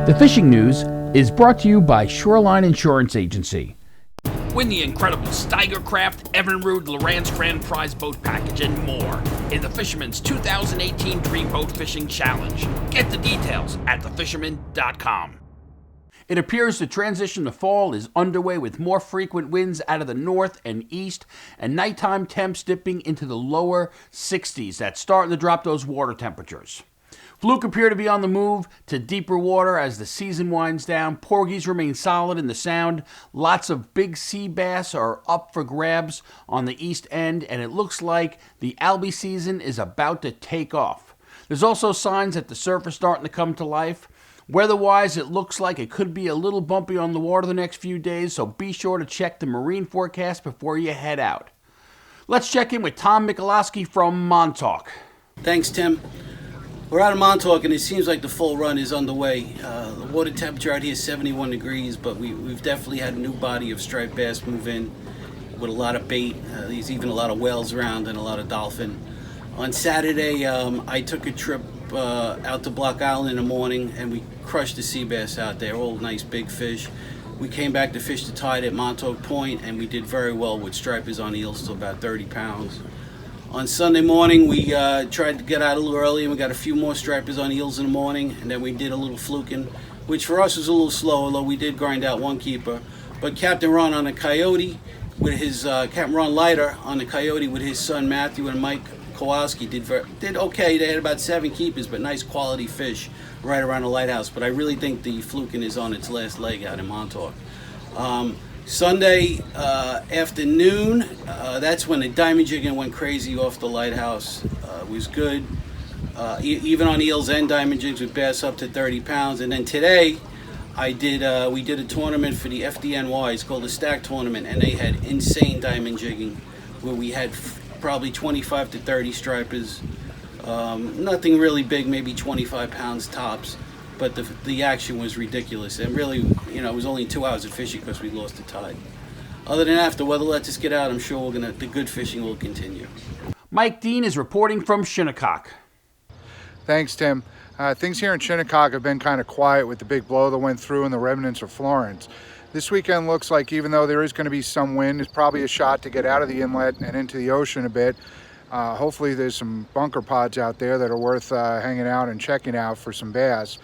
The fishing news is brought to you by Shoreline Insurance Agency. Win the incredible Steigercraft, Evinrude, Lowrance Grand Prize Boat Package, and more in the Fisherman's 2018 Dream Boat Fishing Challenge. Get the details at thefisherman.com. It appears the transition to fall is underway with more frequent winds out of the north and east and nighttime temps dipping into the lower 60s. That's starting to drop those water temperatures. Fluke appear to be on the move to deeper water as the season winds down. Porgies remain solid in the sound. Lots of big sea bass are up for grabs on the east end, and it looks like the albie season is about to take off. There's also signs that the surf is starting to come to life. Weather-wise, it looks like it could be a little bumpy on the water the next few days, so be sure to check the marine forecast before you head out. Let's check in with Tom Michalowski from Montauk. Thanks, Tim. We're out of Montauk, and it seems like the full run is underway. The water temperature out here is 71 degrees, but we've definitely had a new body of striped bass move in with a lot of bait. There's even a lot of whales around and a lot of dolphin. On Saturday, I took a trip out to Block Island in the morning, and we crushed the sea bass out there, all nice big fish. We came back to fish the tide at Montauk Point, and we did very well with stripers on eels to about 30 pounds. On Sunday morning, we tried to get out a little early, and we got a few more stripers on eels in the morning, and then we did a little fluking, which for us was a little slow, although we did grind out one keeper. But Captain Ron on the Coyote, with his Captain Ron Leiter on the Coyote with his son Matthew and Mike Kowalski did okay. They had about 7 keepers, but nice quality fish right around the lighthouse. But I really think the fluking is on its last leg out in Montauk. Sunday afternoon, that's when the diamond jigging went crazy off the lighthouse. It was good, even on eels and diamond jigs with bass up to 30 pounds. And then today, we did a tournament for the FDNY. It's called the Stack Tournament, and they had insane diamond jigging, where we had probably 25 to 30 stripers. Nothing really big, maybe 25 pounds tops. But the action was ridiculous, and really, it was only 2 hours of fishing because we lost the tide. Other than that, if the weather lets us get out, I'm sure the good fishing will continue. Mike Dean is reporting from Shinnecock. Thanks, Tim. Things here in Shinnecock have been kind of quiet with the big blow that went through and the remnants of Florence. This weekend looks like, even though there is going to be some wind, it's probably a shot to get out of the inlet and into the ocean a bit. Hopefully there's some bunker pods out there that are worth hanging out and checking out for some bass.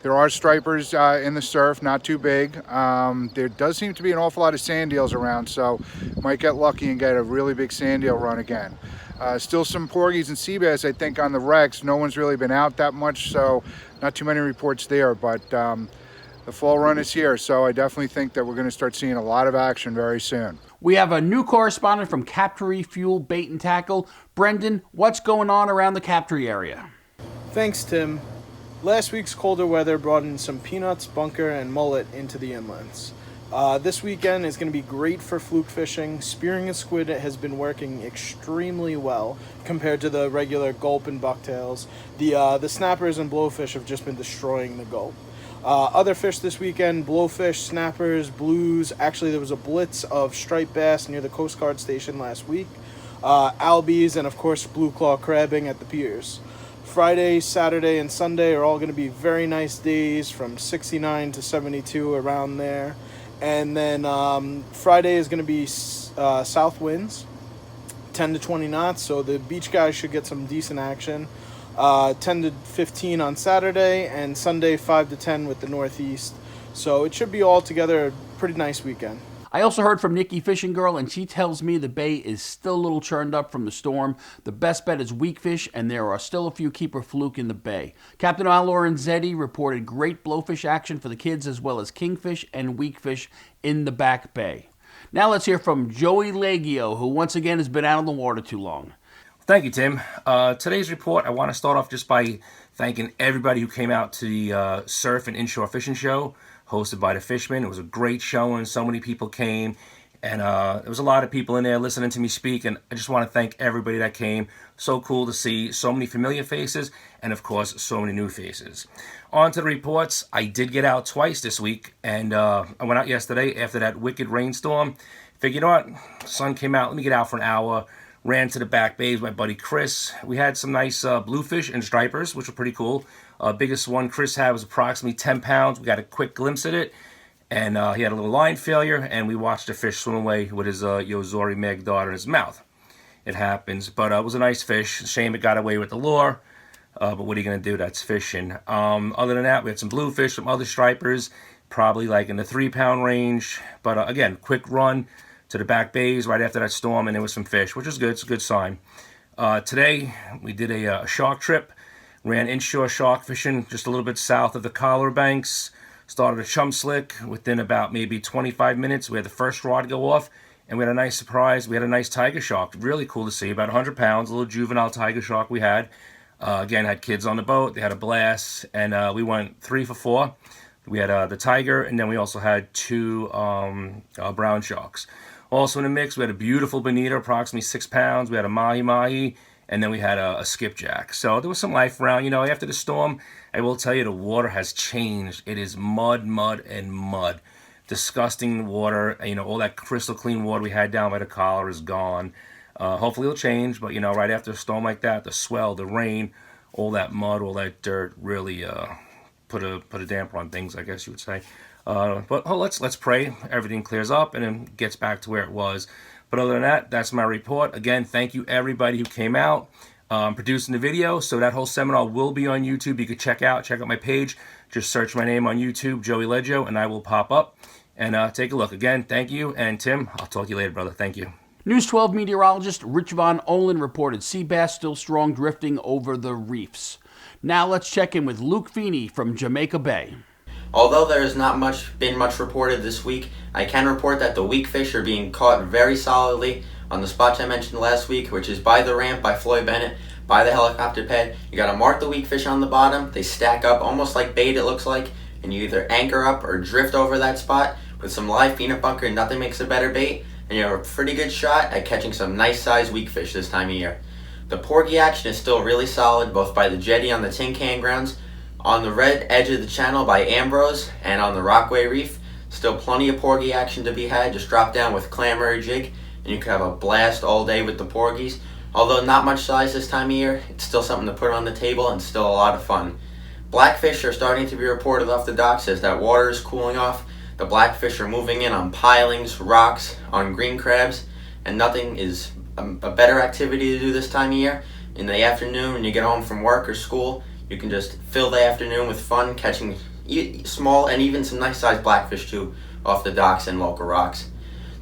There are stripers in the surf, not too big. There does seem to be an awful lot of sand eels around, so might get lucky and get a really big sand eel run again. Still some porgies and sea bass, I think, on the wrecks. No one's really been out that much, so not too many reports there, but the fall run is here, so I definitely think that we're going to start seeing a lot of action very soon. We have a new correspondent from Captree Fuel Bait and Tackle. Brendan, what's going on around the Captree area? Thanks, Tim. Last week's colder weather brought in some peanuts, bunker, and mullet into the inlets. This weekend is going to be great for fluke fishing. Spearing and squid has been working extremely well compared to the regular gulp and bucktails. The snappers and blowfish have just been destroying the gulp. Other fish this weekend, blowfish, snappers, blues. Actually, there was a blitz of striped bass near the Coast Guard station last week. Albies, and of course blue claw crabbing at the piers. Friday, Saturday, and Sunday are all going to be very nice days, from 69 to 72, around there. And then Friday is going to be south winds, 10 to 20 knots, so the beach guys should get some decent action. 10 to 15 on Saturday, and Sunday 5 to 10 with the northeast. So it should be all together a pretty nice weekend. I also heard from Nikki Fishing Girl, and she tells me the bay is still a little churned up from the storm. The best bet is weak fish, and there are still a few keeper fluke in the bay. Captain Lorenzetti reported great blowfish action for the kids, as well as kingfish and weak fish in the back bay. Now let's hear from Joey Leggio, who once again has been out on the water too long. Thank you, Tim. Today's report, I want to start off just by thanking everybody who came out to the Surf and Inshore Fishing Show, hosted by the Fisherman. It was a great showing. So many people came, and there was a lot of people in there listening to me speak, and I just want to thank everybody that came. So cool to see so many familiar faces, and of course, so many new faces. On to the reports. I did get out twice this week, and I went out yesterday after that wicked rainstorm. Figured, you know what? Sun came out. Let me get out for an hour. ran to the back bays with my buddy Chris. We had some nice bluefish and stripers, which were pretty cool. Biggest one Chris had was approximately 10 pounds. We got a quick glimpse at it, and he had a little line failure, and we watched the fish swim away with his Yozori Meg daughter in his mouth. It happens, but it was a nice fish. Shame it got away with the lure, but what are you going to do? That's fishing. Other than that, we had some bluefish, some other stripers, probably like in the 3-pound range. But again, quick run to the back bays right after that storm, and there was some fish, which is good. It's a good sign. Today, we did a shark trip. Ran inshore shark fishing just a little bit south of the Collar Banks. Started a chum slick. Within about maybe 25 minutes, we had the first rod go off, and we had a nice surprise. We had a nice tiger shark. Really cool to see. About 100 pounds, a little juvenile tiger shark we had. Again, had kids on the boat. They had a blast, and we went 3 for 4. We had the tiger, and then we also had 2 brown sharks. Also in the mix, we had a beautiful bonita, approximately 6 pounds. We had a mahi-mahi, and then we had a skipjack. So there was some life around. You know, after the storm, I will tell you the water has changed. It is mud, mud, and mud. Disgusting water. You know, all that crystal clean water we had down by the collar is gone. Hopefully it'll change, but you know, right after a storm like that, the swell, the rain, all that mud, all that dirt really put a damper on things, I guess you would say. But let's pray everything clears up and then gets back to where it was. But other than that, that's my report. Again, thank you everybody who came out. Producing the video, so that whole seminar will be on YouTube. You can check out my page. Just search my name on YouTube, Joey Leggio, and I will pop up. And take a look. Again, thank you. And Tim, I'll talk to you later, brother. Thank you. News 12 meteorologist Rich Von Olin reported sea bass still strong drifting over the reefs. Now let's check in with Luke Feeney from Jamaica Bay. Although there has not been much reported this week, I can report that the weak fish are being caught very solidly on the spots I mentioned last week, which is by the ramp by Floyd Bennett, by the helicopter pad. You gotta mark the weak fish on the bottom. They stack up almost like bait, it looks like, and you either anchor up or drift over that spot with some live peanut bunker. Nothing makes a better bait, and you have a pretty good shot at catching some nice sized weak fish this time of year. The porgy action is still really solid, both by the jetty on the tin can grounds, on the red edge of the channel by Ambrose, and on the Rockaway Reef. Still plenty of porgy action to be had. Just drop down with clamor or jig, and you can have a blast all day with the porgies. Although not much size this time of year, it's still something to put on the table and still a lot of fun. Blackfish are starting to be reported off the docks as that water is cooling off. The blackfish are moving in on pilings, rocks, on green crabs, and nothing is a better activity to do this time of year. In the afternoon when you get home from work or school, you can just fill the afternoon with fun catching small and even some nice sized blackfish too off the docks and local rocks.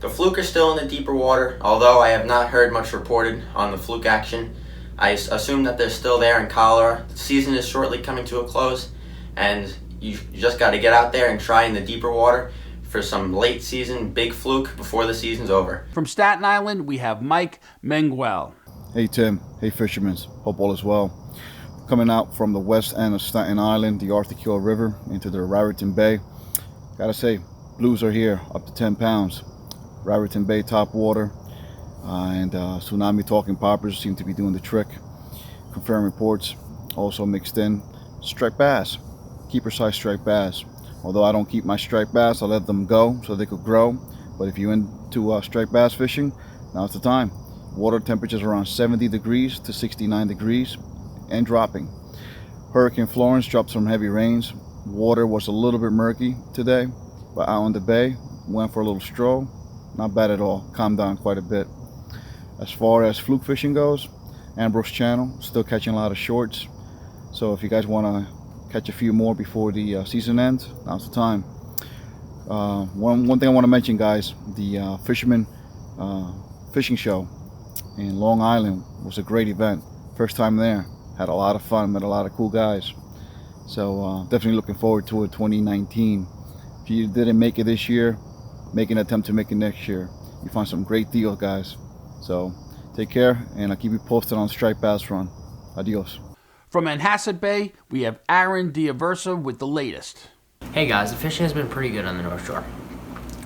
The fluke are still in the deeper water, although I have not heard much reported on the fluke action. I assume that they're still there in cholera. The season is shortly coming to a close, and you just got to get out there and try in the deeper water for some late season big fluke before the season's over. From Staten Island, we have Mike Manuel. Hey Tim, hey Fisherman, hope all is well. Coming out from the west end of Staten Island, the Arthur Kill River, into the Raritan Bay. Gotta say, blues are here, up to 10 pounds. Raritan Bay top water, and tsunami talking poppers seem to be doing the trick. Confirmed reports also mixed in striped bass, keeper size striped bass. Although I don't keep my striped bass, I let them go so they could grow. But if you're into striped bass fishing, now's the time. Water temperatures around 70 degrees to 69 degrees and dropping. Hurricane Florence dropped some heavy rains. Water was a little bit murky today, but out on the bay, went for a little stroll. Not bad at all, calmed down quite a bit. As far as fluke fishing goes, Ambrose Channel, still catching a lot of shorts. So if you guys want to catch a few more before the season ends, now's the time. One thing I want to mention, guys, the Fisherman fishing show in Long Island was a great event. First time there, had a lot of fun, met a lot of cool guys. So definitely looking forward to it 2019. If you didn't make it this year, make an attempt to make it next year. You find some great deals, guys. So take care, and I'll keep you posted on Striped Bass Run. Adios. From Manhasset Bay, we have Aaron DeBercy with the latest. Hey guys, the fishing has been pretty good on the North Shore.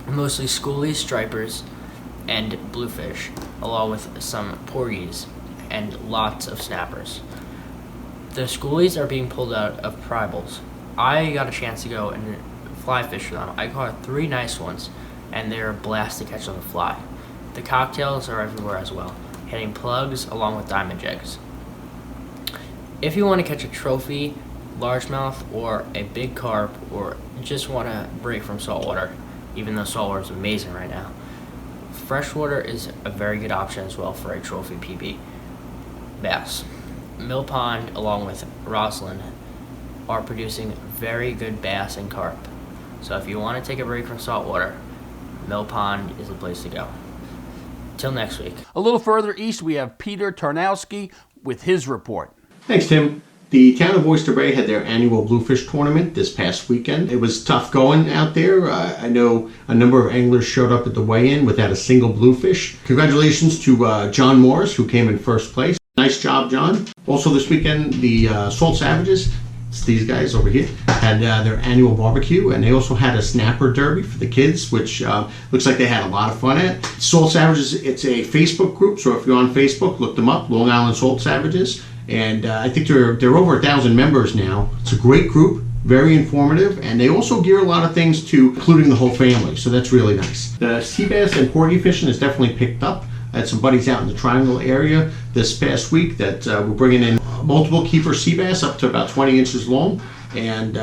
Mostly schoolies, stripers, and bluefish, along with some porgies and lots of snappers. The schoolies are being pulled out of privables. I got a chance to go and fly fish for them. I caught 3 nice ones, and they're a blast to catch on the fly. The cocktails are everywhere as well. hitting plugs along with diamond jigs. If you want to catch a trophy largemouth or a big carp, or just want to break from saltwater, even though saltwater is amazing right now, freshwater is a very good option as well for a trophy PB. Bass. Mill Pond along with Roslyn are producing very good bass and carp. So if you want to take a break from saltwater, Mill Pond is the place to go. Till next week. A little further east, we have Peter Tarnowski with his report. Thanks, Tim. The town of Oyster Bay had their annual Bluefish tournament this past weekend. It was tough going out there. I know a number of anglers showed up at the weigh-in without a single bluefish. Congratulations to John Morris, who came in first place. Nice job, John. Also this weekend, the Salt Savages, it's these guys over here, had their annual barbecue, and they also had a snapper derby for the kids, which looks like they had a lot of fun at. Salt Savages, it's a Facebook group, so if you're on Facebook, look them up, Long Island Salt Savages. And I think they're over 1,000 members now. It's a great group, very informative, and they also gear a lot of things to including the whole family, so that's really nice. The sea bass and porgy fishing has definitely picked up. I had some buddies out in the Triangle area this past week that were bringing in multiple keeper sea bass up to about 20 inches long, and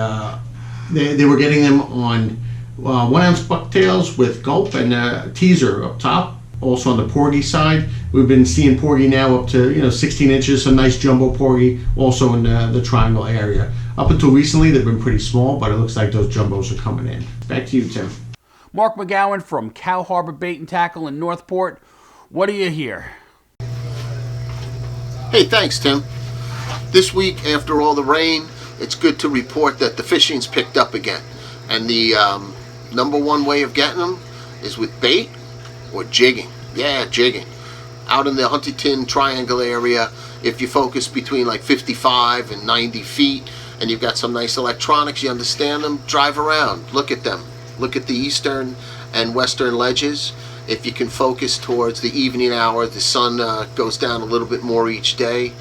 they were getting them on 1 ounce bucktails with gulp and a teaser up top. Also on the porgy side, we've been seeing porgy now up to 16 inches, some nice jumbo porgy also in the Triangle area. Up until recently, they've been pretty small, but it looks like those jumbos are coming in. Back to you, Tim. Mark McGowan from Cow Harbor Bait and Tackle in Northport. What do you hear? Hey, thanks, Tim. This week, after all the rain, it's good to report that the fishing's picked up again. And the number one way of getting them is with bait or jigging. Yeah, jigging. Out in the Huntington Triangle area, if you focus between like 55 and 90 feet and you've got some nice electronics, you understand them, drive around, look at them. Look at the eastern and western ledges. If you can focus towards the evening hour, the sun goes down a little bit more each day.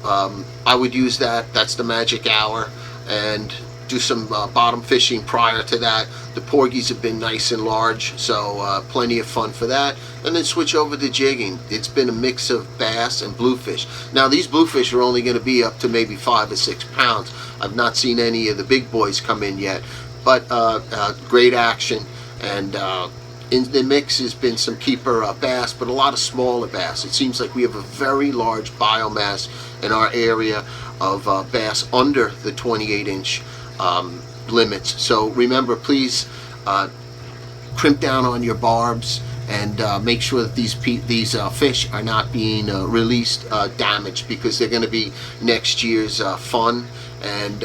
I would use that. That's the magic hour. And do some bottom fishing prior to that. The porgies have been nice and large, so plenty of fun for that. And then switch over to jigging. It's been a mix of bass and bluefish. Now these bluefish are only going to be up to maybe 5 or 6 pounds. I've not seen any of the big boys come in yet, but great action. And in the mix has been some keeper bass, but a lot of smaller bass. It seems like we have a very large biomass in our area of bass under the 28-inch limits. So remember, please crimp down on your barbs and make sure that these fish are not being released damaged, because they're going to be next year's fun and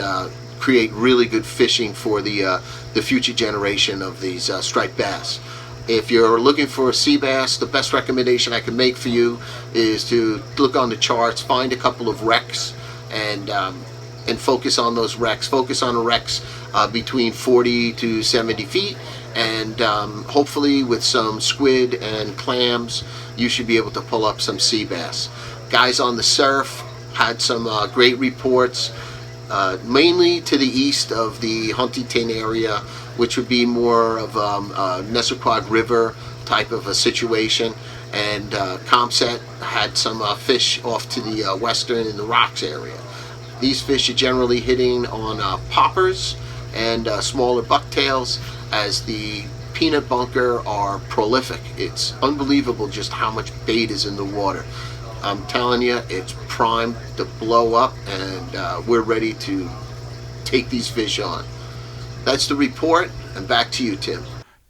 create really good fishing for the future generation of these striped bass. If you're looking for a sea bass, the best recommendation I can make for you is to look on the charts, find a couple of wrecks, and focus on those wrecks. Focus on the wrecks between 40 to 70 feet, and hopefully with some squid and clams, you should be able to pull up some sea bass. Guys on the surf had some great reports, mainly to the east of the Huntington area, which would be more of a Nesquad River type of a situation. And Comset had some fish off to the western in the Rocks area. These fish are generally hitting on poppers and smaller bucktails, as the peanut bunker are prolific. It's unbelievable just how much bait is in the water. I'm telling you, it's primed to blow up, and we're ready to take these fish on. That's the report, and back to you, Tim.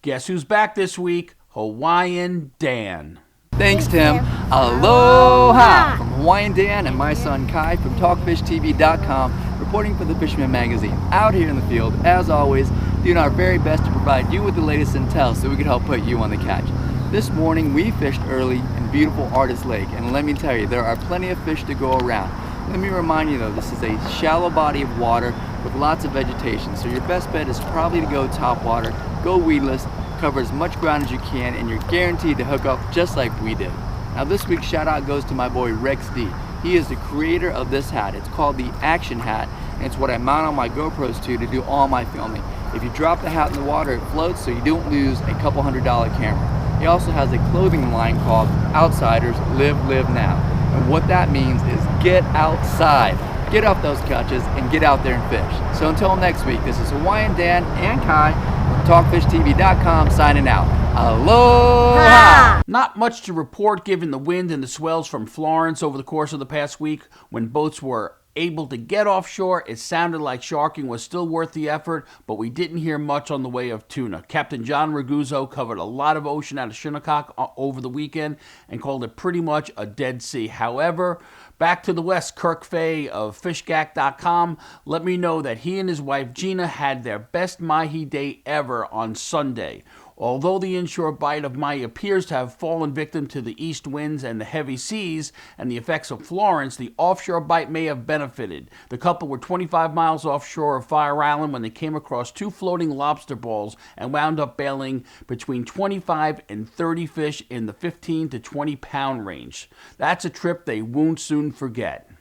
Guess who's back this week? Hawaiian Dan. Thanks, Tim. Aloha! From Hawaiian Dan and my son Kai from TalkFishTV.com, reporting for the Fisherman magazine. Out here in the field, as always, doing our very best to provide you with the latest intel so we can help put you on the catch. This morning we fished early in beautiful Artist Lake, and let me tell you, there are plenty of fish to go around. Let me remind you though, this is a shallow body of water with lots of vegetation, so your best bet is probably to go top water, go weedless, cover as much ground as you can, and you're guaranteed to hook up just like we did. Now this week's shout out goes to my boy Rex D. He is the creator of this hat. It's called the Action Hat, and it's what I mount on my GoPros to do all my filming. If you drop the hat in the water, it floats, so you don't lose a couple $100 camera. He also has a clothing line called Outsiders Live Now. And what that means is get outside. Get off those couches and get out there and fish. So until next week, this is Hawaiian Dan and Kai from TalkFishTV.com signing out. Aloha! Not much to report given the wind and the swells from Florence over the course of the past week. When boats were able to get offshore, it sounded like sharking was still worth the effort, but we didn't hear much on the way of tuna. Captain John Raguzzo covered a lot of ocean out of Shinnecock over the weekend and called it pretty much a dead sea. However, back to the west, Kirk Fay of fishgack.com let me know that he and his wife Gina had their best mahi day ever on Sunday. Although the inshore bite of mahi appears to have fallen victim to the east winds and the heavy seas and the effects of Florence, the offshore bite may have benefited. The couple were 25 miles offshore of Fire Island when they came across 2 floating lobster balls and wound up bailing between 25 and 30 fish in the 15 to 20 pound range. That's a trip they won't soon forget.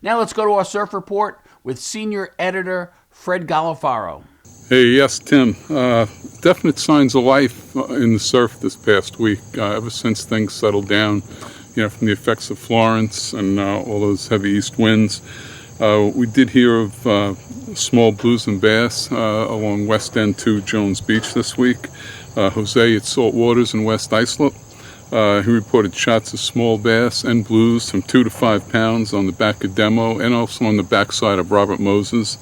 Now let's go to our surf report with senior editor Fred Golofaro. Hey, yes, Tim. Definite signs of life in the surf this past week. Ever since things settled down, from the effects of Florence and all those heavy east winds. We did hear of small blues and bass along West End to Jones Beach this week. Jose at Salt Waters in West Islip. He reported shots of small bass and blues from 2 to 5 pounds on the back of Demo and also on the backside of Robert Moses.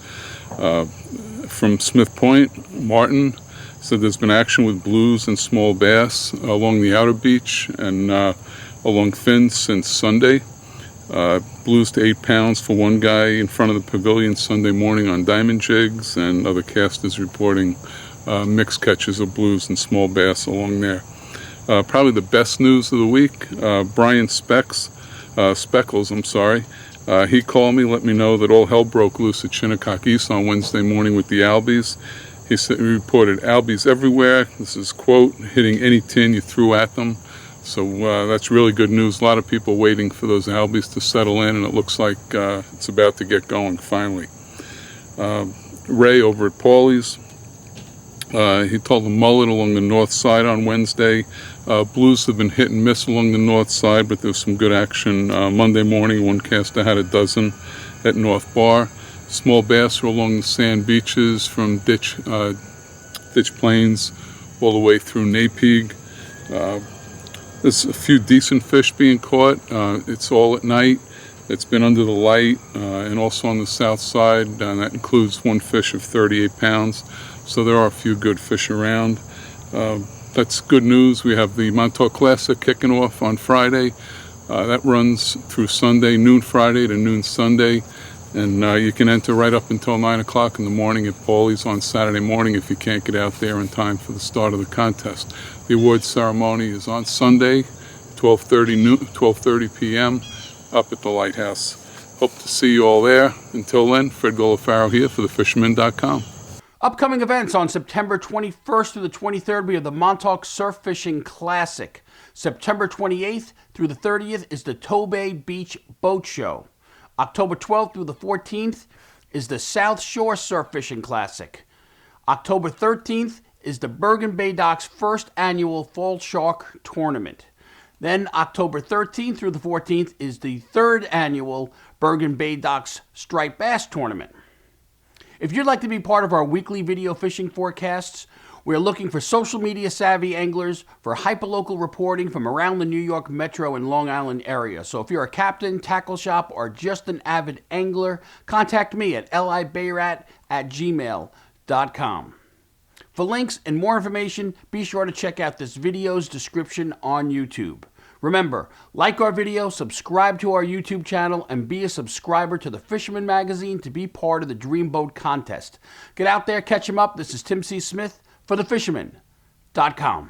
From Smith Point, Martin said there's been action with blues and small bass along the outer beach and along fins since Sunday. Blues to 8 pounds for one guy in front of the pavilion Sunday morning on diamond jigs, and other casters reporting mixed catches of blues and small bass along there. Probably the best news of the week, Brian Speckles, he called me, let me know that all hell broke loose at Shinnecock East on Wednesday morning with the albies. He reported albies everywhere. This is, quote, hitting any tin you threw at them. So that's really good news. A lot of people waiting for those albies to settle in, and it looks like it's about to get going finally. Ray over at Paulie's, he told the mullet along the north side on Wednesday. Blues have been hit and miss along the north side, but there's some good action. Monday morning, one caster had a dozen at North Bar. Small bass are along the sand beaches from Ditch Plains all the way through Napeague. There's a few decent fish being caught. It's all at night. It's been under the light and also on the south side, and that includes one fish of 38 pounds. So there are a few good fish around. That's good news. We have the Montauk Classic kicking off on Friday. That runs through Sunday, noon Friday to noon Sunday. And you can enter right up until 9 o'clock in the morning at Paulie's on Saturday morning if you can't get out there in time for the start of the contest. The awards ceremony is on Sunday, 12:30 p.m. up at the Lighthouse. Hope to see you all there. Until then, Fred Golofaro here for thefisherman.com. Upcoming events on September 21st through the 23rd, we have the Montauk Surf Fishing Classic. September 28th through the 30th is the Tobay Beach Boat Show. October 12th through the 14th is the South Shore Surf Fishing Classic. October 13th is the Bergen Bay Docks first annual Fall Shark Tournament. Then October 13th through the 14th is the third annual Bergen Bay Docks Striped Bass Tournament. If you'd like to be part of our weekly video fishing forecasts, we're looking for social media savvy anglers for hyperlocal reporting from around the New York Metro and Long Island area. So if you're a captain, tackle shop, or just an avid angler, contact me at libayrat@gmail.com. For links and more information, be sure to check out this video's description on YouTube. Remember, like our video, subscribe to our YouTube channel, and be a subscriber to the Fisherman magazine to be part of the Dreamboat contest. Get out there, catch 'em up. This is Tim C. Smith for thefisherman.com.